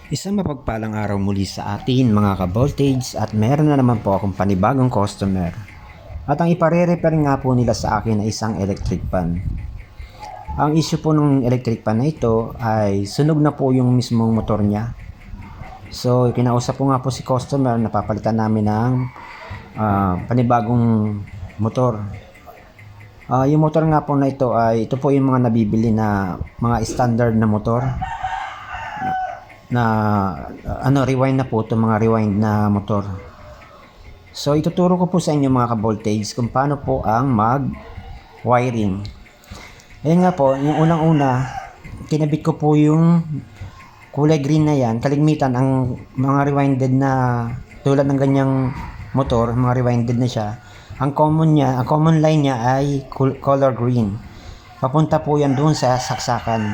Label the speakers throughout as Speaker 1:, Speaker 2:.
Speaker 1: Isang mapagpalang araw muli sa atin mga ka-voltage at meron na naman po akong panibagong customer. At ang ipare-repair nga po nila sa akin ay isang electric fan. Ang issue po ng electric fan na ito ay sunog na po yung mismong motor niya. So kinausap ko nga po si customer na papalitan namin ng panibagong motor. Yung motor nga po na ito ay ito po yung mga nabibili na mga standard na motor. Rewind na po ito, mga rewind na motor. So ituturo ko po sa inyo mga ka-voltage kung paano po ang mag-wiring. Ayun nga po, yung unang-una, kinabit ko po yung kulay green na yan. Kaligmitan ang mga rewinded na tulad ng ganyang motor, mga rewinded na siya. Ang common line niya ay color green. Papunta po yan doon sa saksakan.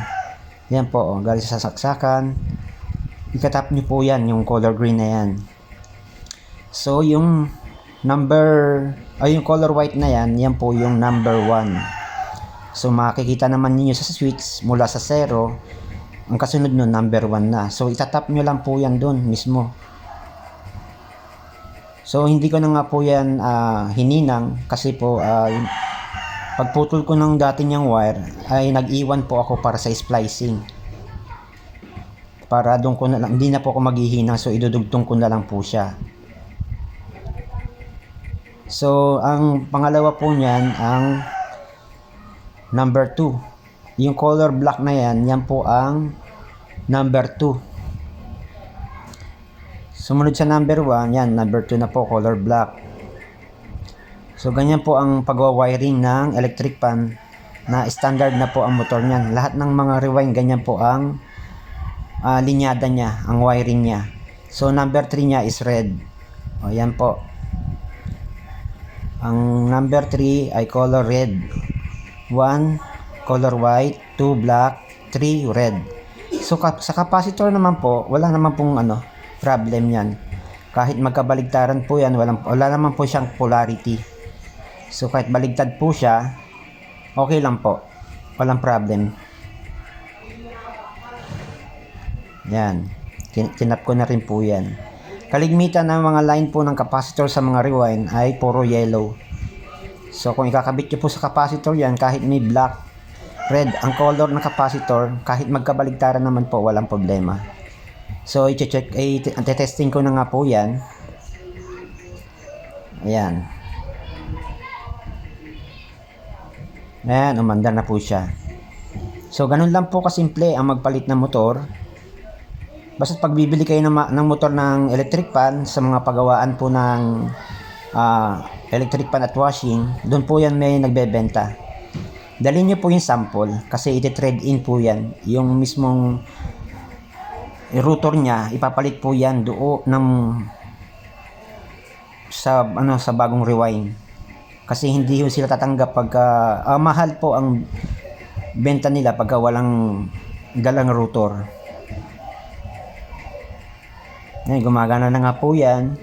Speaker 1: Yan po, galing sa saksakan. Ikatap nyo po yan, yung color green na yan. So, yung yung color white na yan, yan po yung number 1. So, makikita naman niyo sa switch mula sa 0, ang kasunod nun, number 1 na. So, itatap nyo lang po yan dun mismo. So, hindi ko na nga po yan hininang kasi po, pagputol ko ng dati niyang wire, ay nag-iwan po ako para sa splicing. Para doon ko na lang, hindi na po ako maghihinang, so idudugtong ko na lang po siya. So, ang pangalawa po niyan, ang number 2. Yung color black na yan, yan po ang number 2. Sumunod sa number 1, yan, number 2 na po, color black. So, ganyan po ang pagwa-wiring ng electric fan na standard na po ang motor niyan. Lahat ng mga rewind, ganyan po ang linyada niya, ang wiring niya. So, number 3 niya is red. O, yan po. Ang number 3 ay color red. 1, color white. 2, black. 3, red. So, sa capacitor naman po, wala naman pong problem yan. Kahit magkabaligtaran po yan, wala naman po siyang polarity. So, kahit baligtad po siya, okay lang po. Walang problem. Yan, kinap ko na rin po yan. Kaligmitan ng mga line po ng capacitor sa mga rewind ay puro yellow. So kung ikakabit nyo po sa capacitor yan, kahit may black, red ang color ng capacitor, kahit magkabaligtaran naman po, walang problema. So testing ko na nga po yan. Ayan. Ayan, umandar na po siya. So ganun lang po kasimple ang magpalit ng motor. Basta pag bibili kayo ng motor ng electric fan sa mga pagawaan po ng electric fan at washing, doon po yan may nagbebenta. Dalhin nyo po yung sample kasi iti-trade in po yan. Yung mismong rotor niya, ipapalit po yan doon sa bagong rewind. Kasi hindi yung sila tatanggap pagka mahal po ang benta nila pagka walang dalang rotor. Ngayon, gumagana na nga po yan.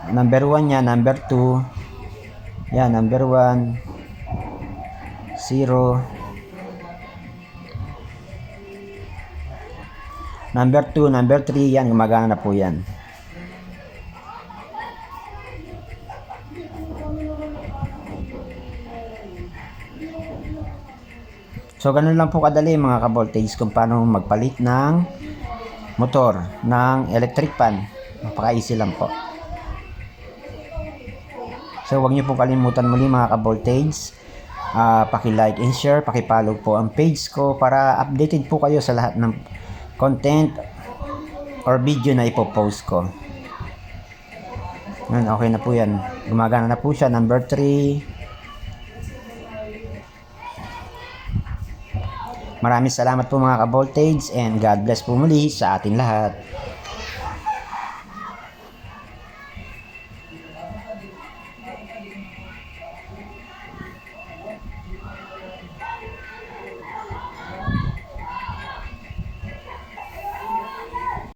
Speaker 1: Number 1 yan, number 2. Yan, number 1. 0. Number 2, number 3. Yan, gumagana na po yan. So, ganun lang po kadali mga ka-voltage kung paano magpalit ng motor ng electric fan. Napaka-easy lang po. So, huwag niyo po kalimutan muli mga ka-voltage, paki-like and share, paki-follow po ang page ko para updated po kayo sa lahat ng content or video na ipopost ko. Ngayon, okay na po yan. Gumagana na po siya. Number 3. Maraming salamat po mga ka-voltage and God bless po muli sa atin lahat.